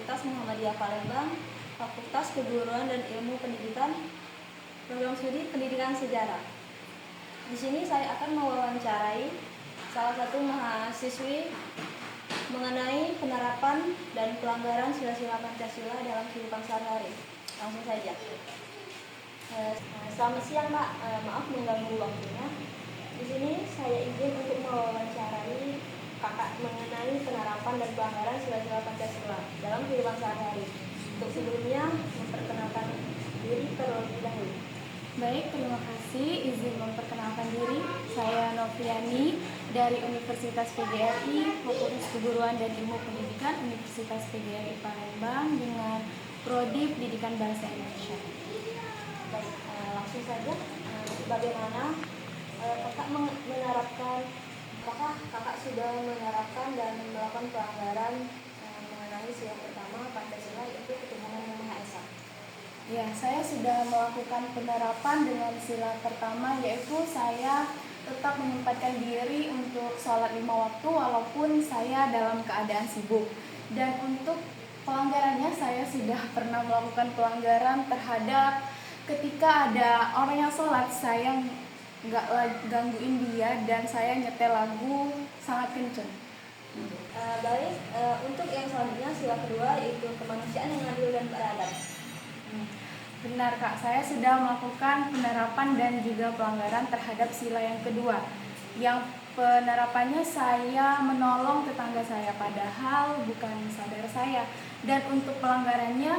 Universitas Muhammadiyah Palembang, Fakultas Keguruan dan Ilmu Pendidikan, Program Studi Pendidikan Sejarah. Di sini saya akan mewawancarai salah satu mahasiswi mengenai penerapan dan pelanggaran sila-sila Pancasila dalam kehidupan sehari-hari. Langsung saja. Selamat siang, Pak. Maaf mengganggu waktunya. Di sini saya izin untuk mewawancarai Kakak mengenai penerapan dan pelanggaran sila-sila Pancasila dalam kehidupan sehari-hari. Untuk sebelumnya, memperkenalkan diri terlebih dahulu. Baik, terima kasih. Izin memperkenalkan diri. Saya Noviani dari Universitas PGRI, Fakultas Keguruan dan Ilmu Pendidikan Universitas PGRI Palembang dengan Prodi Pendidikan Bahasa Indonesia. Baik, langsung saja. Bagaimana Kakak menerapkan? Apakah Kakak sudah menerapkan dan melakukan pelanggaran mengenai sila pertama Pancasila, yaitu ketuhanan yang Maha Esa? Ya, saya sudah melakukan penerapan dengan sila pertama, yaitu saya tetap menyempatkan diri untuk sholat 5 waktu walaupun saya dalam keadaan sibuk. Dan untuk pelanggarannya, saya sudah pernah melakukan pelanggaran terhadap ketika ada orang yang sholat, saya nggak gangguin dia dan saya nyetel lagu sangat kenceng. Baik, untuk yang selanjutnya sila kedua yaitu kemanusiaan yang adil dan beradab. Benar, Kak, saya sudah melakukan penerapan dan juga pelanggaran terhadap sila yang kedua. Yang penerapannya saya menolong tetangga saya padahal bukan saudara saya. Dan untuk pelanggarannya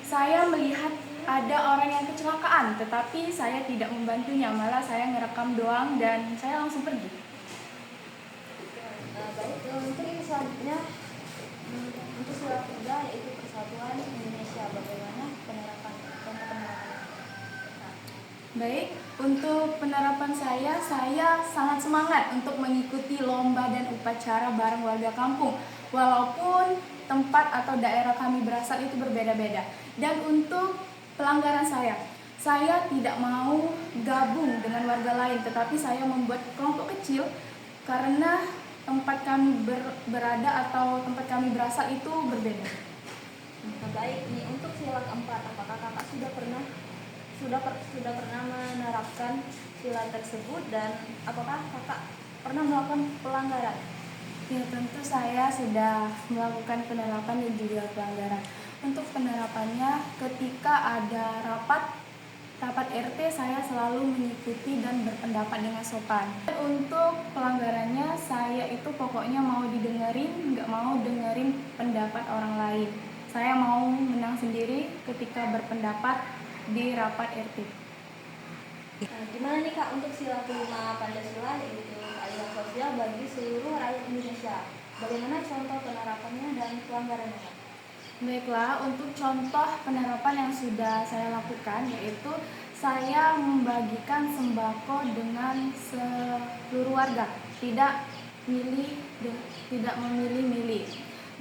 saya melihat ada orang yang kecelakaan tetapi saya tidak membantunya, malah saya ngerekam doang dan saya langsung pergi. Baik, untuk yang selanjutnya untuk sila ketiga yaitu persatuan Indonesia. Bagaimana penerapan? Baik, untuk penerapan saya sangat semangat untuk mengikuti lomba dan upacara bareng warga kampung, walaupun tempat atau daerah kami berasal itu berbeda-beda. Dan untuk pelanggaran saya tidak mau gabung dengan warga lain, tetapi saya membuat kelompok kecil karena tempat kami berada atau tempat kami berasal itu berbeda. Baik, ini untuk sila keempat, apakah Kakak sudah pernah menerapkan sila tersebut dan apakah Kakak pernah melakukan pelanggaran? Ya, tentu saya sudah melakukan penerapan dan juga pelanggaran. Untuk penerapannya, ketika ada rapat RT, saya selalu mengikuti dan berpendapat dengan sopan. Untuk pelanggarannya, saya itu pokoknya mau didengerin, nggak mau dengerin pendapat orang lain. Saya mau menang sendiri ketika berpendapat di rapat RT. Gimana nih Kak untuk sila kelima Pancasila, yaitu keadilan sosial bagi seluruh rakyat Indonesia? Bagaimana contoh penerapannya dan pelanggarannya, Kak? Baiklah, untuk contoh penerapan yang sudah saya lakukan yaitu saya membagikan sembako dengan seluruh warga, tidak memilih-milih.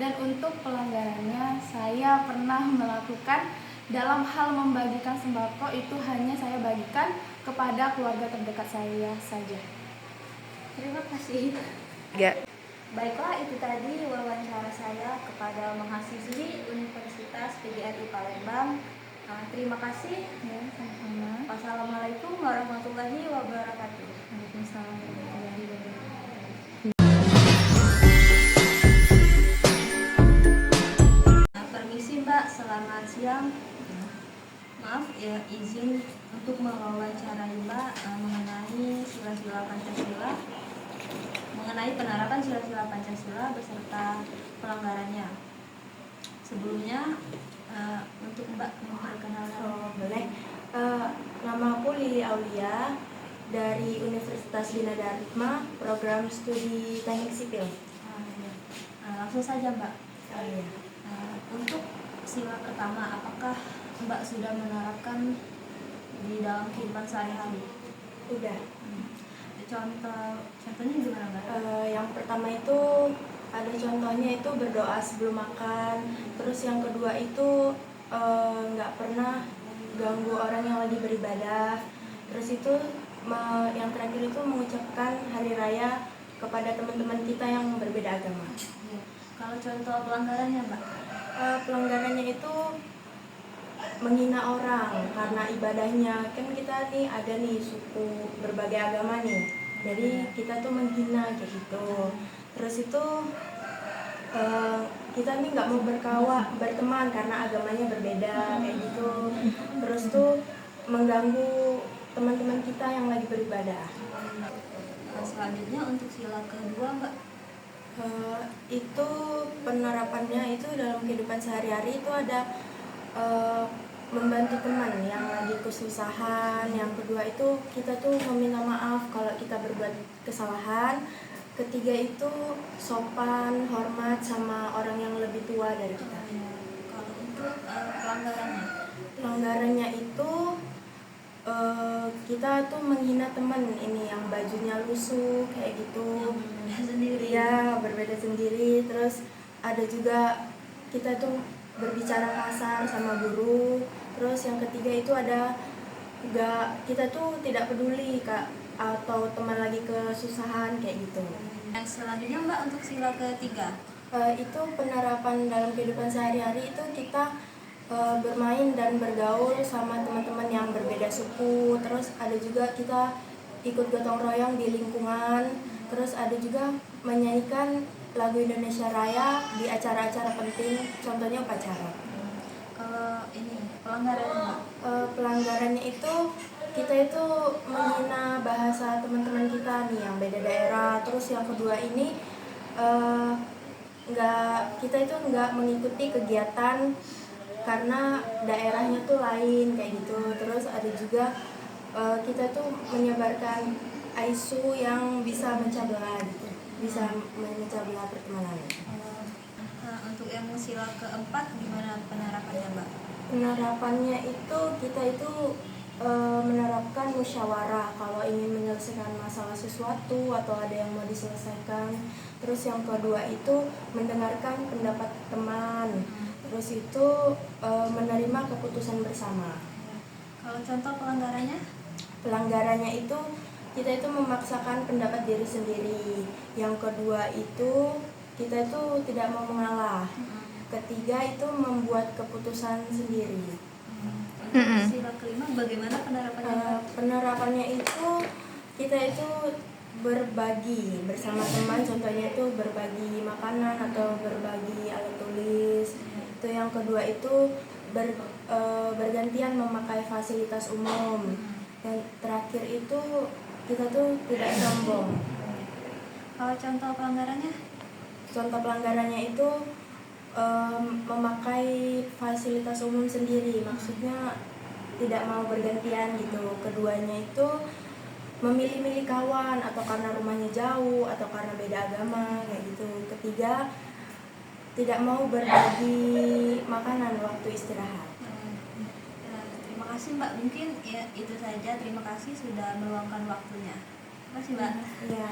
Dan untuk pelanggarannya, saya pernah melakukan dalam hal membagikan sembako itu hanya saya bagikan kepada keluarga terdekat saya saja. Terima kasih. Ya. Baiklah, itu tadi wawancara saya kepada mahasiswi Universitas PGRI Palembang. Terima kasih. Ya, sama-sama. Wassalamualaikum warahmatullahi wabarakatuh. Waalaikumsalam warahmatullahi wabarakatuh. Permisi Mbak, selamat siang. Maaf ya, izin untuk mewawancarai Mbak mengenai sila-sila Pancasila, mengenai penerapan sila-sila Pancasila beserta pelanggarannya. Sebelumnya untuk Mbak memperkenalkan. Boleh. Nama aku Lili Aulia dari Universitas Bina Dharma, Program Studi Teknik Sipil. Langsung saja Mbak. Iya. Untuk sila pertama, apakah Mbak sudah menerapkan di dalam kehidupan sehari-hari? Udah. Contohnya gimana Mbak? Yang pertama itu ada contohnya itu berdoa sebelum makan. Terus yang kedua itu nggak pernah ganggu orang yang lagi beribadah. Terus itu yang terakhir itu mengucapkan hari raya kepada teman-teman kita yang berbeda agama. Kalau contoh pelanggarannya Mbak? Pelanggarannya itu menghina orang karena ibadahnya. Kan kita nih ada nih suku berbagai agama nih, jadi kita tuh menghina kayak gitu. Terus itu kita nih nggak mau berteman karena agamanya berbeda kayak gitu. Terus tuh mengganggu teman-teman kita yang lagi beribadah. Selanjutnya untuk sila kedua Mbak. Itu penerapannya itu dalam kehidupan sehari-hari itu ada membantu teman yang lagi kesusahan. Yang kedua itu kita tuh meminta maaf kalau kita berbuat kesalahan. Ketiga itu sopan, hormat sama orang yang lebih tua dari kita. Kalau untuk Pelanggarannya itu kita tuh menghina teman ini yang bajunya lusuh kayak gitu. Ya, berbeda sendiri. Terus ada juga kita tuh berbicara kasar sama guru. Terus yang ketiga itu ada kita tuh tidak peduli Kak atau teman lagi kesusahan kayak gitu. Yang selanjutnya Mbak untuk sila ketiga. Itu penerapan dalam kehidupan sehari-hari itu kita bermain dan bergaul sama teman-teman yang berbeda suku. Terus ada juga kita ikut gotong royong di lingkungan. Terus ada juga menyanyikan lagu Indonesia Raya di acara-acara penting, contohnya upacara. Kalau ini pelanggarannya, pelanggarannya itu kita itu menghina bahasa teman-teman kita nih yang beda daerah. Terus yang kedua ini kita itu nggak mengikuti kegiatan karena daerahnya tuh lain kayak gitu. Terus ada juga kita tuh menyebarkan isu yang bisa memecah belah gitu, bisa memecah belah pertemanan. Untuk ilmu sila keempat gimana penerapannya Mbak? Penerapannya itu kita itu menerapkan musyawarah kalau ingin menyelesaikan masalah sesuatu atau ada yang mau diselesaikan. Terus yang kedua itu mendengarkan pendapat teman. Terus itu menerima keputusan bersama. Kalau contoh pelanggarannya? Pelanggarannya itu kita itu memaksakan pendapat diri sendiri. Yang kedua itu kita itu tidak mau mengalah. Ketiga itu membuat keputusan sendiri. Sila kelima bagaimana penerapannya? Penerapannya itu kita itu berbagi bersama teman, contohnya itu berbagi makanan atau berbagi alat tulis. Itu yang kedua itu bergantian memakai fasilitas umum. Yang terakhir itu kita tuh tidak sombong. Kalau contoh pelanggarannya? Contoh pelanggarannya itu memakai fasilitas umum sendiri, maksudnya tidak mau bergantian gitu. Keduanya itu memilih-milih kawan atau karena rumahnya jauh atau karena beda agama kayak gitu. Ketiga, tidak mau berbagi makanan waktu istirahat. Terima kasih Mbak, mungkin ya itu saja. Terima kasih sudah meluangkan waktunya. Terima kasih Mbak. Ya.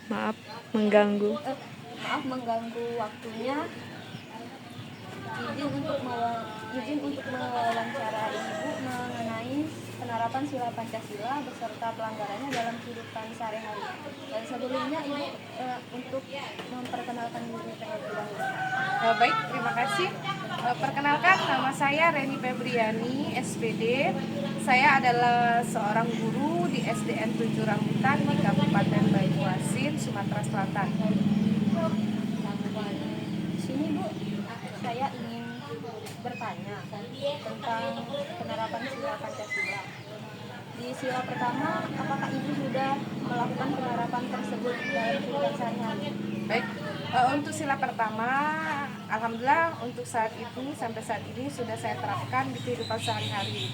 Maaf mengganggu. Maaf mengganggu waktunya. Izin untuk mewawancarai Ibu mengenai penerapan sila Pancasila beserta pelanggarannya dalam kehidupan sehari-hari. Dan sebelumnya Ibu untuk memperkenalkan diri terlebih dahulu. Baik, terima kasih. Perkenalkan, nama saya Reni Febriani, SPD. Saya adalah seorang guru di SDN 7 Rambutan di Kabupaten Banyuasin, Sumatera Selatan. Di sini Bu, saya ingin bertanya tentang penerapan sila Pancasila. Di sila pertama, apakah Ibu sudah melakukan penerapan tersebut dalam kehidupan sehari-hari? Baik, untuk sila pertama, alhamdulillah untuk saat ini sampai saat ini sudah saya terapkan di kehidupan sehari-hari.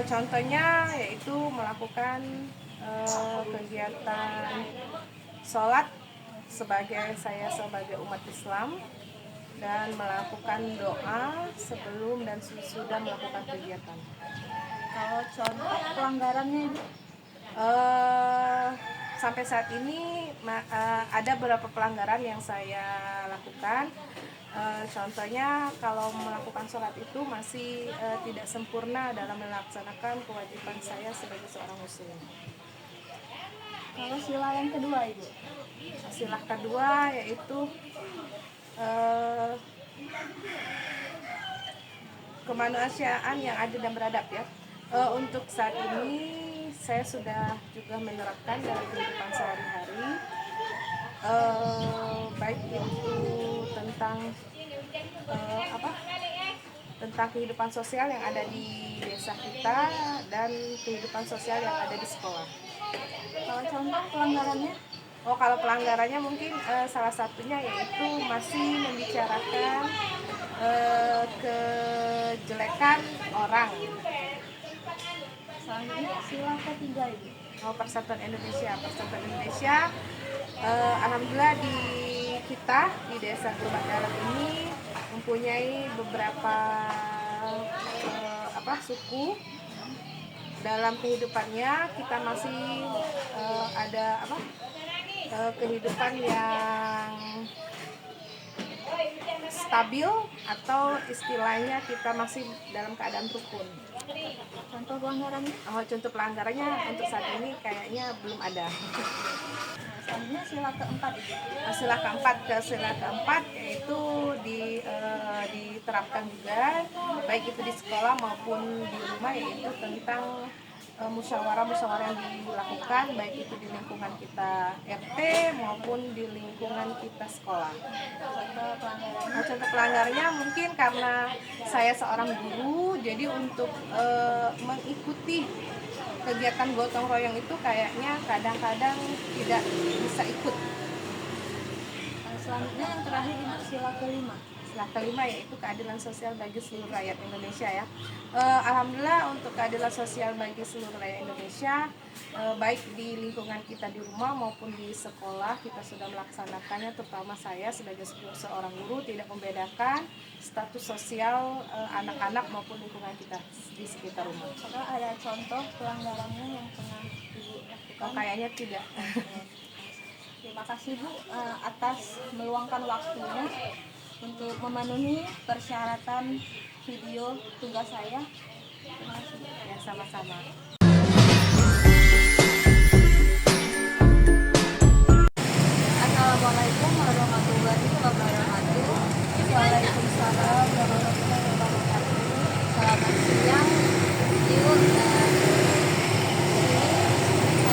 Contohnya yaitu melakukan kegiatan sholat saya sebagai umat Islam, dan melakukan doa sebelum dan sudah melakukan kegiatan. Kalau contoh pelanggarannya Ibu? Sampai saat ini ada beberapa pelanggaran yang saya lakukan. Contohnya kalau melakukan sholat itu masih tidak sempurna dalam melaksanakan kewajiban saya sebagai seorang muslim. Kalau sila yang kedua Ibu? Sila kedua yaitu kemanusiaan yang adil dan beradab ya. Untuk saat ini saya sudah juga menerapkan dalam kehidupan sehari-hari, baik itu tentang tentang kehidupan sosial yang ada di desa kita dan kehidupan sosial yang ada di sekolah. Kalau contoh pelanggarannya? Kalau pelanggarannya mungkin salah satunya yaitu masih membicarakan kejelekan orang. Selanjutnya sila ketiga Ibu. Persatuan Indonesia. Alhamdulillah di kita di desa Gerbat Dalam ini mempunyai beberapa suku. Dalam kehidupannya kita masih ada kehidupan yang stabil, atau istilahnya kita masih dalam keadaan rukun. Contoh pelanggarannya? Contoh pelanggarannya untuk saat ini kayaknya belum ada. Selanjutnya sila keempat Ibu. Sila keempat yaitu diterapkan juga baik itu di sekolah maupun di rumah, yaitu tentang musyawarah yang dilakukan baik itu di lingkungan kita RT maupun di lingkungan kita sekolah. Contoh pelanggarannya mungkin karena saya seorang guru, jadi untuk mengikuti kegiatan gotong royong itu kayaknya kadang-kadang tidak bisa ikut. Selanjutnya yang terakhir Ibu, sila kelima. Sila kelima yaitu keadilan sosial bagi seluruh rakyat Indonesia ya. Alhamdulillah untuk keadilan sosial bagi seluruh rakyat Indonesia, baik di lingkungan kita di rumah maupun di sekolah kita sudah melaksanakannya, terutama saya sebagai seorang guru tidak membedakan status sosial anak-anak maupun lingkungan kita di sekitar rumah. Apakah ada contoh pelanggarannya yang pernah Ibu lakukan? Kayaknya tidak. Terima kasih Bu atas meluangkan waktunya untuk memenuhi persyaratan video tugas saya. Terima kasih. Ya, sama-sama. Assalamualaikum warahmatullahi wabarakatuh. Waalaikumsalam warahmatullahi wabarakatuh. Selamat siang. Yuk, saya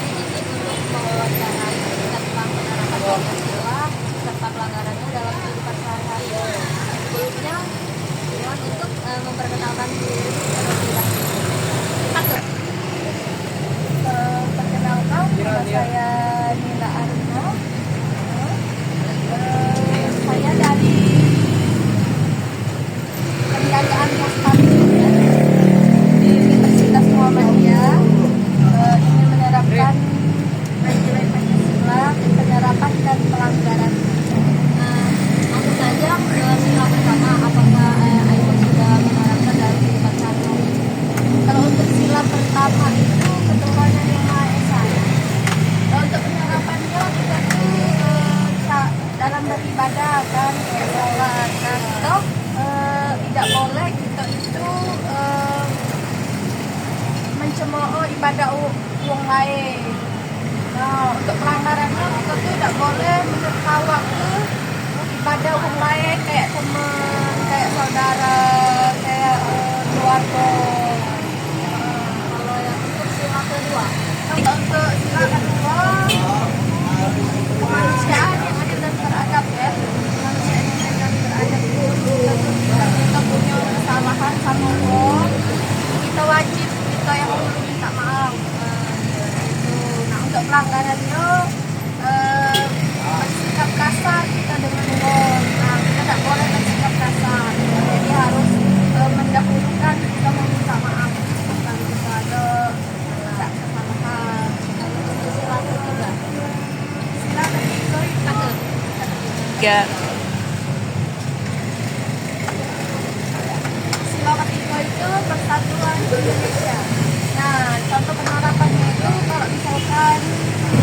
ingin untuk mewawancarai tentang penerapan Pancasila serta pelanggarannya dalam kehidupan sehari-hari. Sebelumnya, mohon untuk memperkenalkan diri terlebih dahulu. Perkenalkan, nama saya Nila Arino. Saya dari Penjagaan Mustafa di Universitas Muhammadiyah, ingin menerapkan nilai Pancasila, penerapan dan pelanggaran. Langsung saja ke sila pertama, apakah Ibu sudah menerapkan dalam kehidupan sehari-hari? Kalau untuk sila pertama itu keturunan yang Maha Esa. Nah, untuk pelanggarannya kita tuh tidak boleh menerka waktu pada orang lain kayak teman, kayak saudara, kayak keluarga. Kalau yang untuk sila kedua, Untuk sila kedua, kemanusiaan yang adil dan beradab ya. Kemanusiaan yang adil dan beradab itu kita punya kesalahan sama Allah, kita wajib kita yang dulu minta maaf. Nah, untuk pelanggarannya bersikap kasar kita dengan Allah. Nah, kita tidak boleh bersikap kasar. Jadi harus mendahulukan kita meminta maaf kalau kita ada kesalahan. untuk sila ketiga, Sila ketiga itu sila ketiga itu persatuan Indonesia. Nah, contoh penerapannya itu kalau misalkan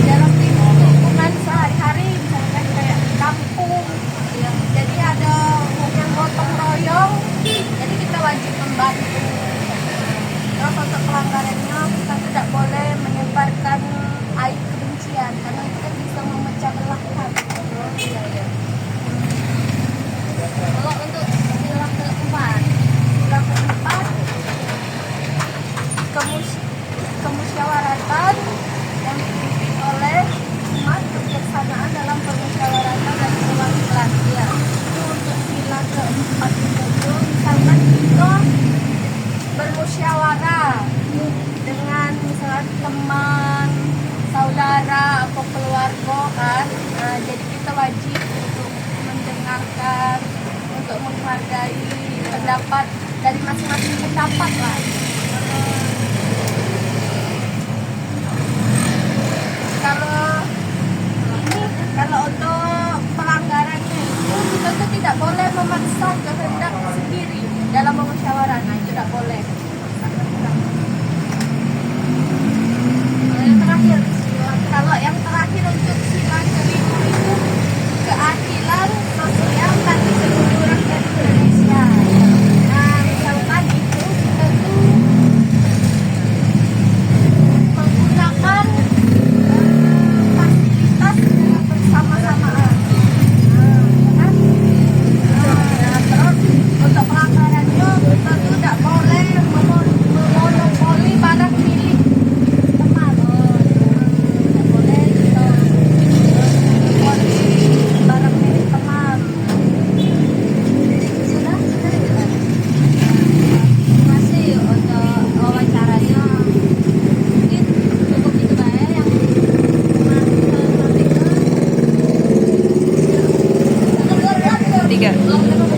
dalam lingkungan sehari-hari, misalkan kayak di kampung, ya, jadi ada yang gotong royong, jadi kita wajib membantu. Terus untuk pelanggarannya kita tidak boleh menyebarkan aib kebencian karena itu kan bisa memecah belah hati. iya ya. Kalau untuk sila keempat, Sila keempat, kemusyawaratan yang dipimpin oleh umat, kebijaksanaan dalam permusyawaratan dan perwakilan. Ya, itu untuk sila keempat itu misalkan kita bermusyawarah dengan misalnya teman, saudara atau keluarga kan. Nah, jadi kita wajib untuk mendengarkan, untuk menghargai pendapat dari masing-masing pendapat lah. Kalau untuk pelanggarannya itu kita tuh tidak boleh memaksa kehendak sendiri dalam bermusyawarah. Nah, itu tidak boleh. Kalau yang terakhir untuk sila kelima itu keadilan sosial dan seluruh rakyat Indonesia. Nah, misalkan itu kita tuh menggunakan fasilitas bersama-samaan. Nah, terus untuk pelanggarannya kita tuh tidak boleh memonopoli barang milik teman. Tidak boleh kita memonopoli barang milik teman. sudah jelas. Terima kasih untuk wawancaranya. Mungkin cukup itu Mbak ya yang pernah kita sampaikan. 3.